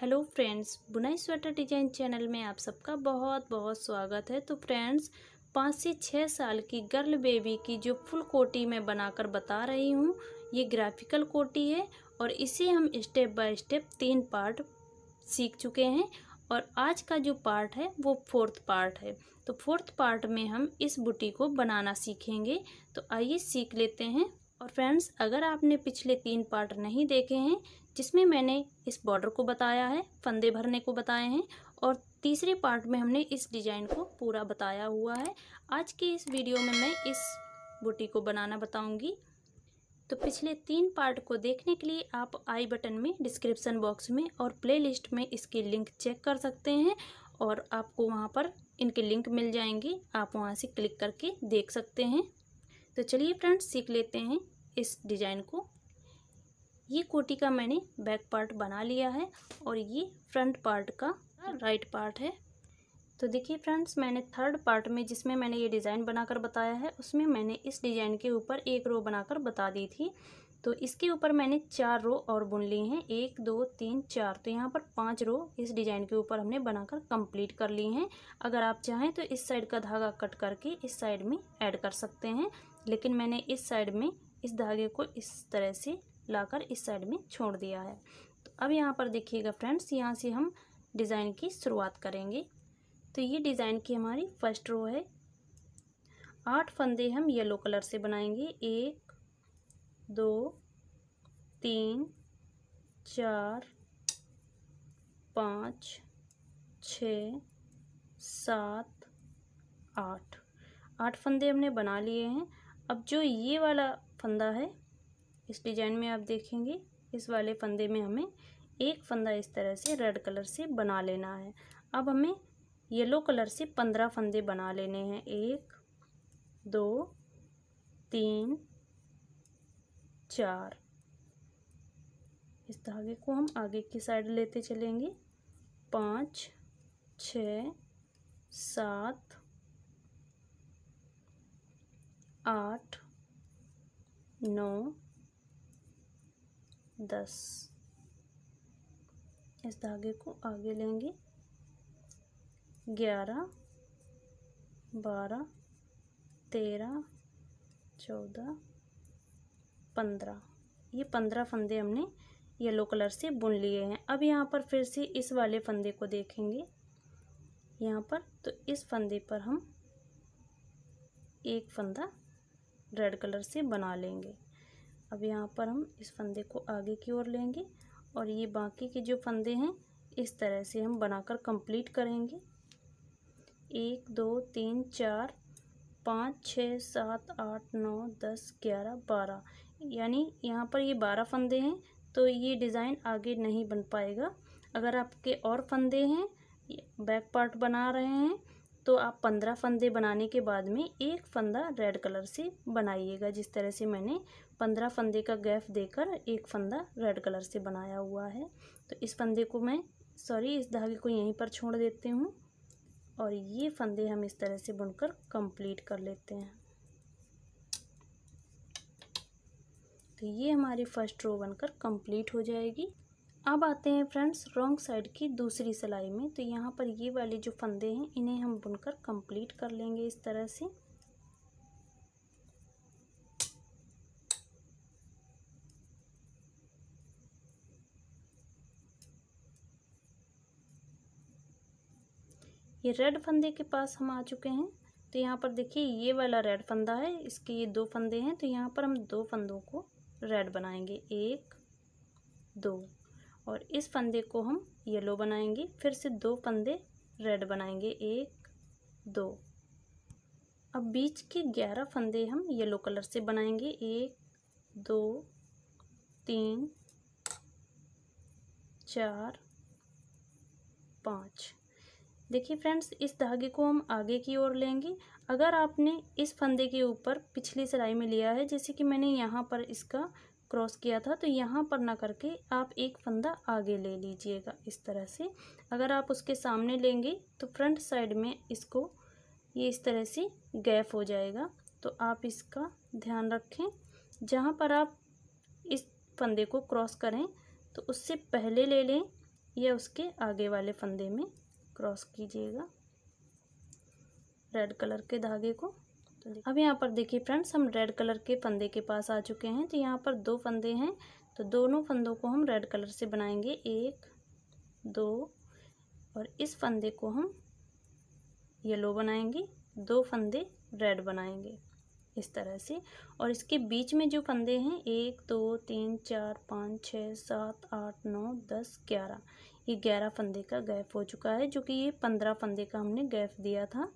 Hello friends, बुनाई sweater design channel में आप सबका बहुत बहुत स्वागत है। तो फ्रेंड्स, 5 से 6 साल की गर्ल बेबी की जो फुल कोटी मैं बनाकर बता रही हूँ, ये ग्राफिकल कोटी है और इसे हम स्टेप बाय स्टेप 3 पार्ट सीख चुके हैं और आज का जो पार्ट है वो 4th पार्ट है। तो 4th पार्ट में हम इस बूटी को बनाना सीखेंगे। तो आइए सीख लेते हैं। और फ्रेंड्स, अगर आपने पिछले 3 पार्ट नहीं देखे हैं जिसमें मैंने इस बॉर्डर को बताया है, फंदे भरने को बताए हैं और तीसरे पार्ट में हमने इस डिज़ाइन को पूरा बताया हुआ है, आज के इस वीडियो में मैं इस बूटी को बनाना बताऊंगी। तो पिछले 3 पार्ट को देखने के लिए आप आई बटन में, डिस्क्रिप्शन बॉक्स में और प्लेलिस्ट में इसके लिंक चेक कर सकते हैं और आपको वहां पर इनके लिंक मिल जाएंगे, आप वहां से क्लिक करके देख सकते हैं। तो चलिए फ्रेंड्स, सीख लेते हैं इस डिज़ाइन को। ये कोटी का मैंने बैक पार्ट बना लिया है और ये फ्रंट पार्ट का राइट पार्ट है। तो देखिए फ्रेंड्स, मैंने 3rd पार्ट में जिसमें मैंने ये डिज़ाइन बनाकर बताया है, उसमें मैंने इस डिज़ाइन के ऊपर एक रो बनाकर बता दी थी। तो इसके ऊपर मैंने 4 रो और बुन ली हैं, 1 2 3 4। तो यहाँ पर 5 रो इस डिज़ाइन के ऊपर हमने बनाकर कंप्लीट कर ली हैं। अगर आप चाहें तो इस साइड का धागा कट करके इस साइड में ऐड कर सकते हैं, लेकिन मैंने इस साइड में इस धागे को इस तरह से लाकर इस साइड में छोड़ दिया है। तो अब यहाँ पर देखिएगा फ्रेंड्स, यहाँ से हम डिज़ाइन की शुरुआत करेंगे। तो ये डिज़ाइन की हमारी फर्स्ट रो है। 8 फंदे हम येलो कलर से बनाएंगे, 1 2 3 4 5 6 7 8 फंदे हमने बना लिए हैं। अब जो ये वाला फंदा है इस डिज़ाइन में आप देखेंगे, इस वाले फंदे में हमें एक फंदा इस तरह से रेड कलर से बना लेना है। अब हमें येलो कलर से 15 फंदे बना लेने हैं, 1 2 3 4। इस धागे को हम आगे की साइड लेते चलेंगे, 5 6 7 8 9 10। इस धागे को आगे लेंगे, 11 12 13 14 15। ये 15 फंदे हमने येलो कलर से बुन लिए हैं। अब यहाँ पर फिर से इस वाले फंदे को देखेंगे यहाँ पर, तो इस फंदे पर हम एक फंदा रेड कलर से बना लेंगे। अब यहाँ पर हम इस फंदे को आगे की ओर लेंगे और ये बाकी के जो फंदे हैं इस तरह से हम बनाकर कंप्लीट करेंगे। 1 2 3 4 5 6 7 8 9 10 11 12, यानी यहाँ पर ये 12 फंदे हैं। तो ये डिज़ाइन आगे नहीं बन पाएगा। अगर आपके और फंदे हैं, बैक पार्ट बना रहे हैं, तो आप 15 फंदे बनाने के बाद में एक फंदा रेड कलर से बनाइएगा। जिस तरह से मैंने 15 फंदे का गैप देकर एक फंदा रेड कलर से बनाया हुआ है। तो इस फंदे को इस धागे को यहीं पर छोड़ देती हूँ और ये फंदे हम इस तरह से बुनकर कंप्लीट कर लेते हैं। तो ये हमारी फर्स्ट रो बनकर कंप्लीट हो जाएगी। अब आते हैं फ्रेंड्स रॉन्ग साइड की दूसरी सिलाई में। तो यहाँ पर ये वाले जो फंदे हैं इन्हें हम बुनकर कंप्लीट कर लेंगे इस तरह से। ये रेड फंदे के पास हम आ चुके हैं। तो यहाँ पर देखिए ये वाला रेड फंदा है, इसके ये 2 फंदे हैं। तो यहाँ पर हम 2 फंदों को रेड बनाएंगे, 1 2, और इस फंदे को हम येलो बनाएंगे। फिर से 2 फंदे रेड बनाएंगे, 1 2। अब बीच के 11 फंदे हम येलो कलर से बनाएंगे, 1 2 3 4 5। देखिए फ्रेंड्स, इस धागे को हम आगे की ओर लेंगे। अगर आपने इस फंदे के ऊपर पिछली सिलाई में लिया है, जैसे कि मैंने यहाँ पर इसका क्रॉस किया था, तो यहाँ पर ना करके आप एक फंदा आगे ले लीजिएगा इस तरह से। अगर आप उसके सामने लेंगे तो फ्रंट साइड में इसको ये इस तरह से गैप हो जाएगा। तो आप इसका ध्यान रखें। जहाँ पर आप इस फंदे को क्रॉस करें तो उससे पहले ले लें ये उसके आगे वाले फंदे में क्रॉस कीजिएगा रेड कलर के धागे को। तो अब यहाँ पर देखिए फ्रेंड्स, हम रेड कलर के फंदे के पास आ चुके हैं। तो यहाँ पर 2 फंदे हैं, तो दोनों फंदों को हम रेड कलर से बनाएंगे, 1 2, और इस फंदे को हम येलो बनाएंगे, 2 फंदे रेड बनाएंगे इस तरह से। और इसके बीच में जो फंदे हैं 1 2 3 4 5 6 7 8 9 10 11, ये 11 फंदे का गैप हो चुका है, जो कि ये 15 फंदे का हमने गैप दिया था।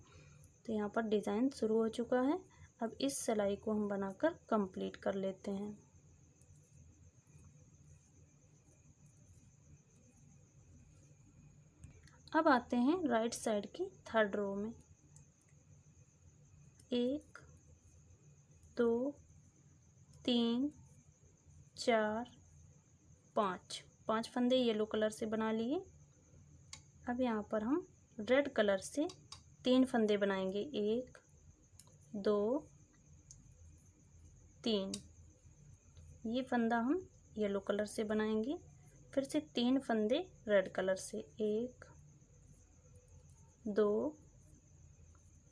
तो यहाँ पर डिज़ाइन शुरू हो चुका है। अब इस सिलाई को हम बनाकर कंप्लीट कर लेते हैं। अब आते हैं राइट साइड की 3rd रो में। 1 2 3 4 5 फंदे येलो कलर से बना लिए। अब यहाँ पर हम रेड कलर से 3 फंदे बनाएंगे, 1 2 3। ये फंदा हम येलो कलर से बनाएंगे, फिर से 3 फंदे रेड कलर से, 1 2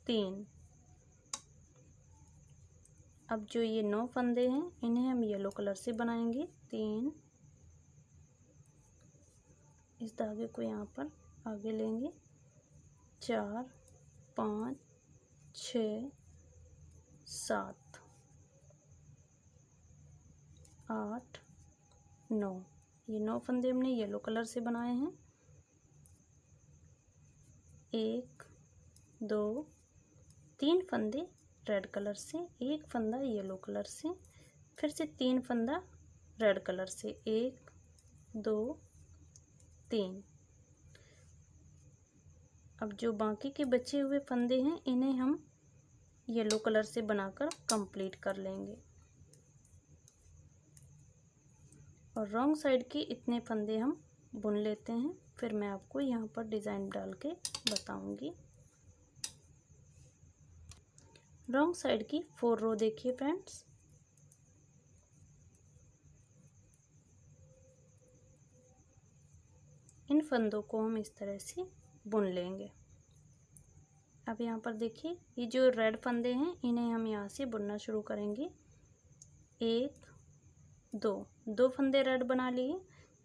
3। अब जो ये 9 फंदे हैं इन्हें हम येलो कलर से बनाएंगे, 3। इस धागे को यहाँ पर आगे लेंगे, 4 5 6 7 8 9। ये 9 फंदे हमने येलो कलर से बनाए हैं, 1 2 3 फंदे रेड कलर से, 1 फंदा येलो कलर से, फिर से 3 फंदा रेड कलर से, 1 2 3। अब जो बाकी के बचे हुए फंदे हैं इन्हें हम येलो कलर से बनाकर कंप्लीट कर लेंगे। और रॉन्ग साइड के इतने फंदे हम बुन लेते हैं, फिर मैं आपको यहाँ पर डिज़ाइन डाल के बताऊंगी। रॉन्ग साइड की 4 रो देखिए फ्रेंड्स। इन फंदों को हम इस तरह से बुन लेंगे। अब यहाँ पर देखिए, ये जो रेड फंदे हैं इन्हें हम यहाँ से बुनना शुरू करेंगे। 1 2 फंदे रेड बना लिए,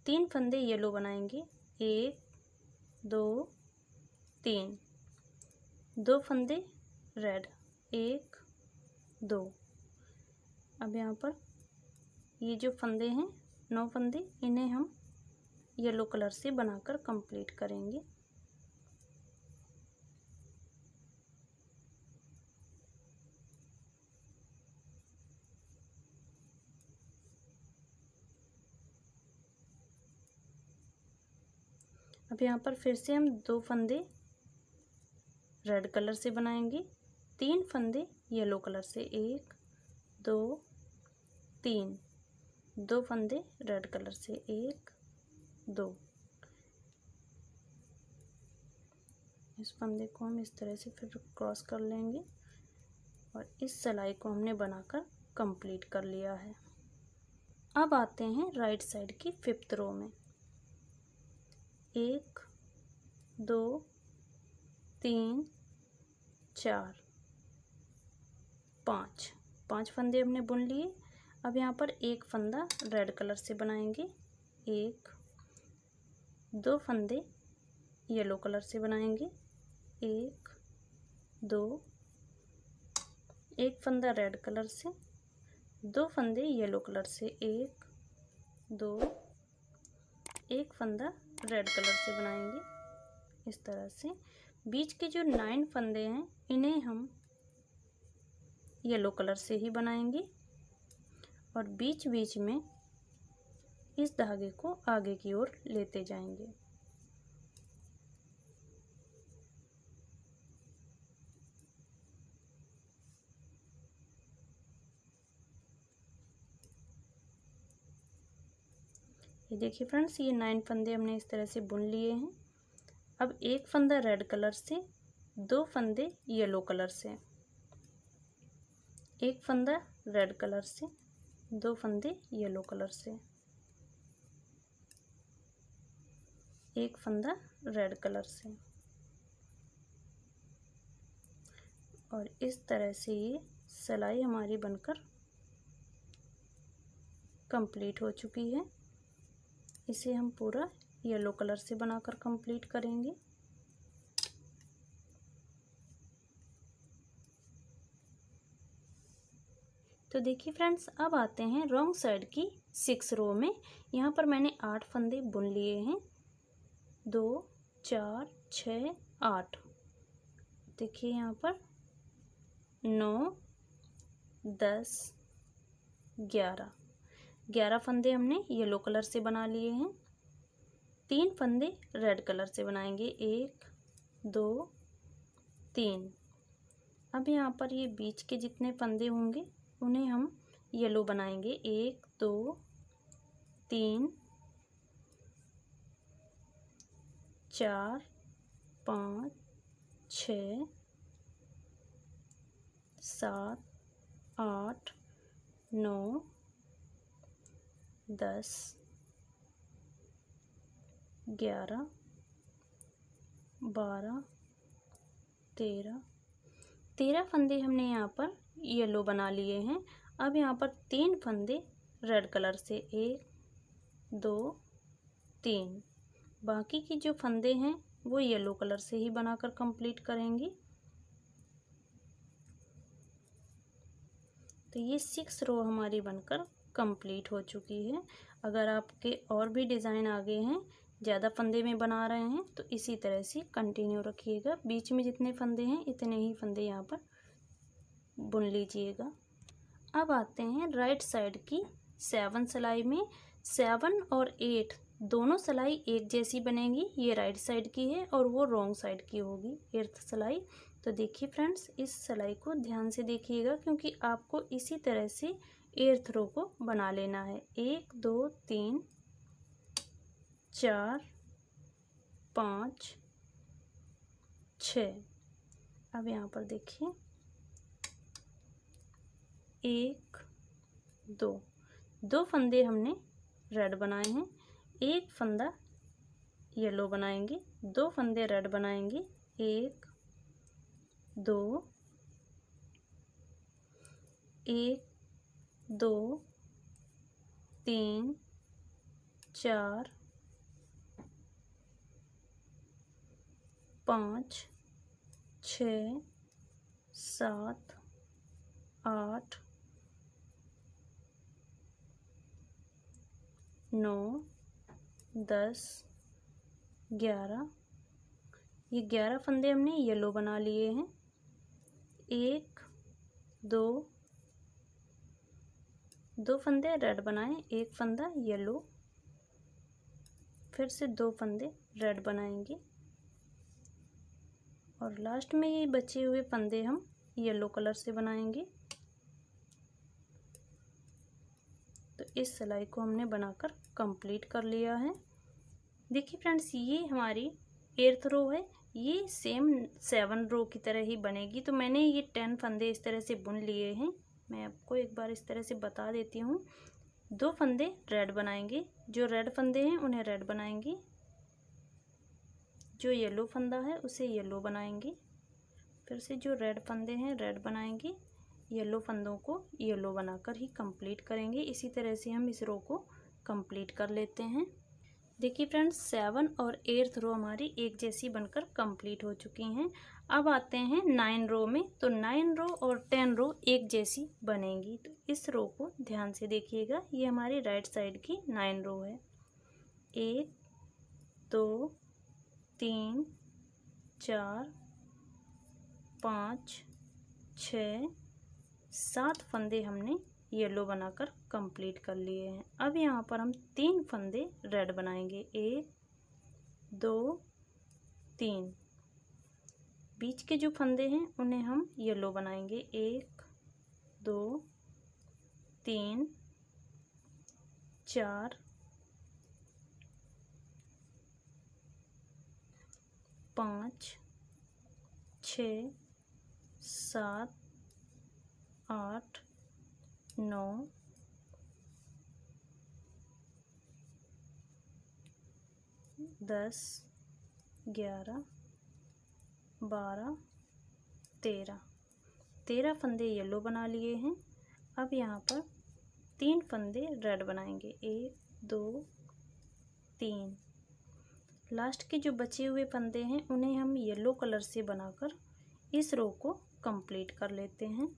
3 फंदे येलो बनाएंगे, 1 2 3। 2 फंदे रेड, 1 2। अब यहाँ पर ये जो फंदे हैं 9 फंदे, इन्हें हम येलो कलर से बनाकर कंप्लीट करेंगे। अब यहाँ पर फिर से हम 2 फंदे रेड कलर से बनाएंगे, 3 फंदे येलो कलर से, 1 2 3। 2 फंदे रेड कलर से, 1 2। इस फंदे को हम इस तरह से फिर क्रॉस कर लेंगे और इस सिलाई को हमने बनाकर कंप्लीट कर लिया है। अब आते हैं राइट साइड की 5th रो में। 1 2 3 4 5 फंदे हमने बुन लिए। अब यहाँ पर 1 फंदा रेड कलर से बनाएंगे, 1 2 फंदे येलो कलर से बनाएंगे, 1 2। 1 फंदा रेड कलर से, 2 फंदे येलो कलर से, 1 2। 1 फंदा रेड कलर से बनाएंगे इस तरह से। बीच के जो 9 फंदे हैं इन्हें हम येलो कलर से ही बनाएंगे और बीच बीच में इस धागे को आगे की ओर लेते जाएंगे। ये देखिए फ्रेंड्स, ये 9 फंदे हमने इस तरह से बुन लिए हैं। अब 1 फंदा रेड कलर से, 2 फंदे येलो कलर से, 1 फंदा रेड कलर से, 2 फंदे येलो कलर से। एक फंदा रेड कलर से, और इस तरह से ये सिलाई हमारी बनकर कंप्लीट हो चुकी है। इसे हम पूरा येलो कलर से बनाकर कंप्लीट करेंगे। तो देखिए फ्रेंड्स, अब आते हैं रॉन्ग साइड की 6 रो में। यहाँ पर मैंने 8 फंदे बुन लिए हैं, 2 4 6 8। देखिए यहाँ पर 9 10 11 फंदे हमने येलो कलर से बना लिए हैं। 3 फंदे रेड कलर से बनाएंगे, 1 2 3। अब यहाँ पर ये बीच के जितने फंदे होंगे उन्हें हम येलो बनाएंगे, 1 2 3 4 5 6 7 8 9 10 11 12 13 फंदे हमने यहाँ पर येलो बना लिए हैं। अब यहाँ पर 3 फंदे रेड कलर से, 1 2 3। बाकी की जो फंदे हैं वो येलो कलर से ही बनाकर कंप्लीट करेंगे। तो ये 6 रो हमारी बनकर कंप्लीट हो चुकी है। अगर आपके और भी डिज़ाइन आगे हैं, ज़्यादा फंदे में बना रहे हैं, तो इसी तरह से कंटिन्यू रखिएगा। बीच में जितने फंदे हैं इतने ही फंदे यहाँ पर बुन लीजिएगा। अब आते हैं राइट साइड की 7 सिलाई में। 7 और 8 दोनों सिलाई एक जैसी बनेगी। ये राइट साइड की है और वो रॉन्ग साइड की होगी 8th सिलाई। तो देखिए फ्रेंड्स, इस सिलाई को ध्यान से देखिएगा, क्योंकि आपको इसी तरह से 8th रो को बना लेना है। 1 2 3 4 5 6। अब यहाँ पर देखिए 1 2 फंदे हमने रेड बनाए हैं, 1 फंदा येलो बनाएंगे, 2 फंदे रेड बनाएंगे, 1 2 1 2 3 4 5 6 7 8 9 10 11। ये 11 फंदे हमने येलो बना लिए हैं। 1 2 फंदे रेड बनाए, 1 फंदा येलो, फिर से 2 फंदे रेड बनाएंगे, और लास्ट में ये बचे हुए फंदे हम येलो कलर से बनाएंगे। तो इस सिलाई को हमने बनाकर कंप्लीट कर लिया है। देखिए फ्रेंड्स, ये हमारी 8th रो है। ये सेम 7 रो की तरह ही बनेगी। तो मैंने ये 10 फंदे इस तरह से बुन लिए हैं। मैं आपको एक बार इस तरह से बता देती हूँ। 2 फंदे रेड बनाएंगे, जो रेड फंदे हैं उन्हें रेड बनाएंगे, जो येलो फंदा है उसे येलो बनाएंगे, फिर से जो रेड फंदे हैं रेड बनाएंगे, येलो फंदों को येलो बनाकर ही कंप्लीट करेंगे। इसी तरह से हम इस रो को कंप्लीट कर लेते हैं। देखिए फ्रेंड्स, 7 और 8th रो हमारी एक जैसी बनकर कंप्लीट हो चुकी हैं। अब आते हैं 9 रो में। तो 9 रो और 10 रो एक जैसी बनेंगी। तो इस रो को ध्यान से देखिएगा। ये हमारी राइट साइड की 9 रो है। 1 2 3 4 5 6 7 फंदे हमने येलो बनाकर कंप्लीट कर लिए हैं। अब यहाँ पर हम 3 फंदे रेड बनाएंगे, 1 2 3। बीच के जो फंदे हैं उन्हें हम येलो बनाएंगे, 1 2 3 4 5 6 7 8 9 10। 10, 11, 12, 13 फंदे येलो बना लिए हैं। अब यहाँ पर 3 फंदे रेड बनाएंगे, 1 2 3। लास्ट के जो बचे हुए फंदे हैं उन्हें हम येलो कलर से बनाकर इस रो को कंप्लीट कर लेते हैं।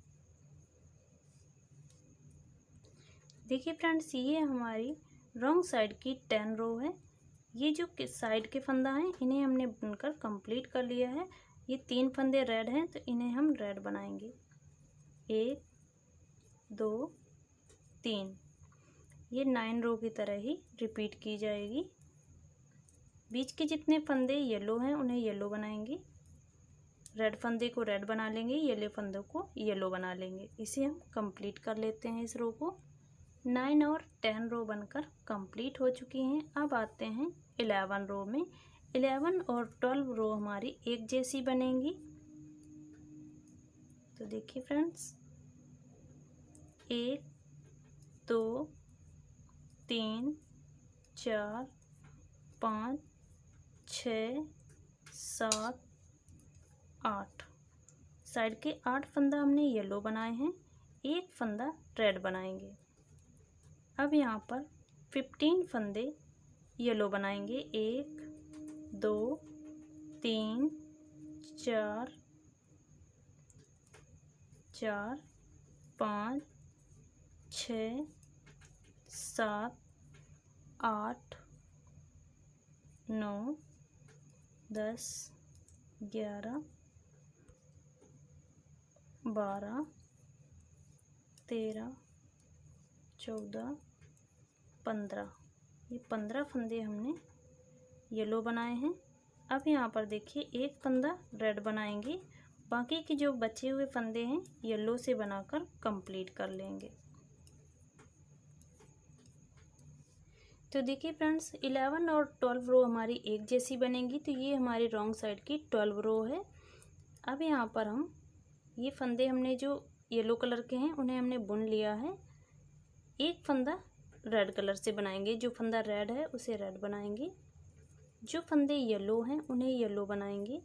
देखिए फ्रेंड्स, ये हमारी रॉन्ग साइड की 10 रो है। ये जो साइड के फंदा हैं इन्हें हमने बुनकर कंप्लीट कर लिया है। ये 3 फंदे रेड हैं तो इन्हें हम रेड बनाएंगे, 1 2 3। ये 9 रो की तरह ही रिपीट की जाएगी। बीच के जितने फंदे येलो हैं उन्हें येलो बनाएंगे, रेड फंदे को रेड बना लेंगे, येलो फंदों को येलो बना लेंगे। इसे हम कंप्लीट कर लेते हैं इस रो को। 9 और 10 रो बनकर कंप्लीट हो चुकी हैं। अब आते हैं 11 रो में। 11 और 12 रो हमारी एक जैसी बनेंगी। तो देखिए फ्रेंड्स, 1 2 3 4 5 6 7 8। साइड के 8 फंदा हमने येलो बनाए हैं, एक फंदा रेड बनाएंगे। अब यहाँ पर 15 फंदे येलो बनाएंगे, 1 2 3 4 5 6 7 8 9 10 11 12 13 14 15। ये 15 फंदे हमने येलो बनाए हैं। अब यहाँ पर देखिए एक फंदा रेड बनाएंगे, बाकी के जो बचे हुए फंदे हैं येलो से बनाकर कंप्लीट कर लेंगे। तो देखिए फ्रेंड्स, 11 और 12 रो हमारी एक जैसी बनेंगी। तो ये हमारी रॉन्ग साइड की 12 रो है। अब यहाँ पर हम ये फंदे हमने जो येलो कलर के हैं उन्हें हमने बुन लिया है। एक फंदा रेड कलर से बनाएंगे, जो फंदा रेड है उसे रेड बनाएंगे, जो फंदे येलो हैं उन्हें येलो बनाएंगे।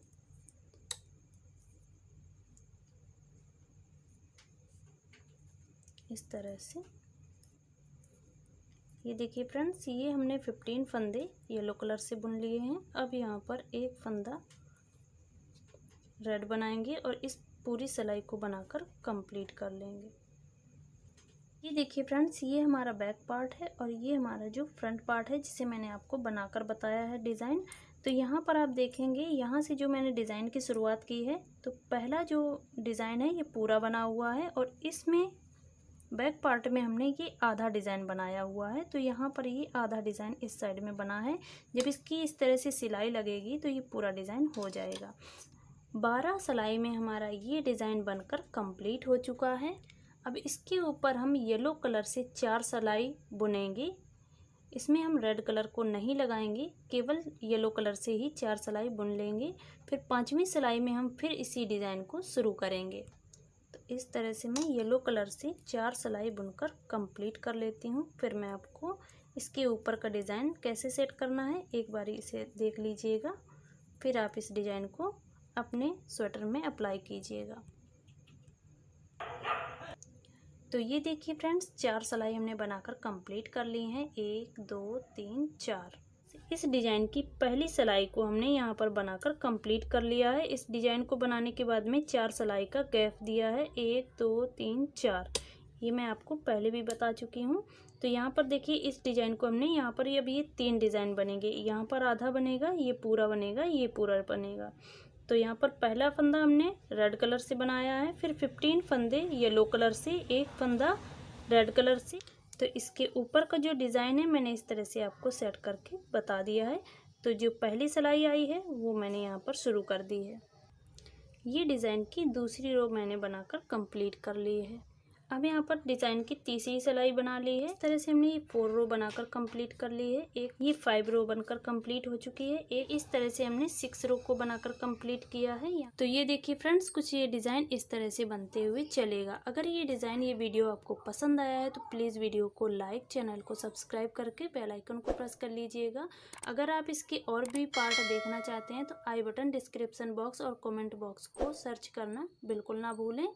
इस तरह से ये देखिए फ्रेंड्स, ये हमने 15 फंदे येलो कलर से बुन लिए हैं। अब यहाँ पर एक फंदा रेड बनाएंगे और इस पूरी सिलाई को बनाकर कंप्लीट कर लेंगे। ये देखिए फ्रेंड्स, ये हमारा बैक पार्ट है और ये हमारा जो फ्रंट पार्ट है जिसे मैंने आपको बनाकर बताया है डिज़ाइन। तो यहाँ पर आप देखेंगे, यहाँ से जो मैंने डिज़ाइन की शुरुआत की है तो पहला जो डिज़ाइन है ये पूरा बना हुआ है और इसमें बैक पार्ट में हमने ये आधा डिज़ाइन बनाया हुआ है। तो यहाँ पर ये आधा डिज़ाइन इस साइड में बना है। जब इसकी इस तरह से सिलाई लगेगी तो ये पूरा डिज़ाइन हो जाएगा। 12 सिलाई में हमारा ये डिज़ाइन बनकर कंप्लीट हो चुका है। अब इसके ऊपर हम येलो कलर से 4 सिलाई बुनेंगे। इसमें हम रेड कलर को नहीं लगाएंगे, केवल येलो कलर से ही 4 सिलाई बुन लेंगे। फिर 5वीं सिलाई में हम फिर इसी डिज़ाइन को शुरू करेंगे। तो इस तरह से मैं येलो कलर से 4 सिलाई बुनकर कंप्लीट कर लेती हूँ। फिर मैं आपको इसके ऊपर का डिज़ाइन कैसे सेट करना है एक बार इसे देख लीजिएगा। फिर आप इस डिज़ाइन को अपने स्वेटर में अप्लाई कीजिएगा। तो ये देखिए फ्रेंड्स, 4 सिलाई हमने बनाकर कंप्लीट कर ली हैं, 1 2 3 4। इस डिज़ाइन की पहली सिलाई को हमने यहाँ पर बनाकर कंप्लीट कर लिया है। इस डिज़ाइन को बनाने के बाद में 4 सिलाई का गैप दिया है, 1 2 3 4। ये मैं आपको पहले भी बता चुकी हूँ। तो यहाँ पर देखिए, इस डिज़ाइन को हमने यहाँ पर अब ये 3 डिज़ाइन बनेंगे। यहाँ पर आधा बनेगा, ये पूरा बनेगा, ये पूरा बनेगा। तो यहाँ पर पहला फंदा हमने रेड कलर से बनाया है, फिर 15 फंदे येलो कलर से, एक फंदा रेड कलर से। तो इसके ऊपर का जो डिज़ाइन है मैंने इस तरह से आपको सेट करके बता दिया है। तो जो पहली सिलाई आई है वो मैंने यहाँ पर शुरू कर दी है। ये डिज़ाइन की दूसरी रो मैंने बनाकर कंप्लीट कर ली है। अब यहाँ पर डिजाइन की तीसरी सिलाई बना ली है। इस तरह से हमने ये 4 रो बनाकर कंप्लीट कर ली है। एक ये 5 रो बनकर कंप्लीट हो चुकी है। एक इस तरह से हमने 6 रो को बनाकर कंप्लीट किया है। तो ये देखिए फ्रेंड्स, कुछ ये डिजाइन इस तरह से बनते हुए चलेगा। अगर ये डिजाइन, ये वीडियो आपको पसंद आया है तो प्लीज वीडियो को लाइक, चैनल को सब्सक्राइब करके बेल आइकन को प्रेस कर लीजिएगा। अगर आप इसके और भी पार्ट देखना चाहते हैं तो आई बटन, डिस्क्रिप्शन बॉक्स और कमेंट बॉक्स को सर्च करना बिल्कुल ना भूलें।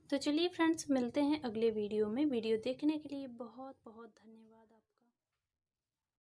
तो चलिए फ्रेंड्स, मिलते हैं अगले वीडियो में। वीडियो देखने के लिए बहुत बहुत धन्यवाद।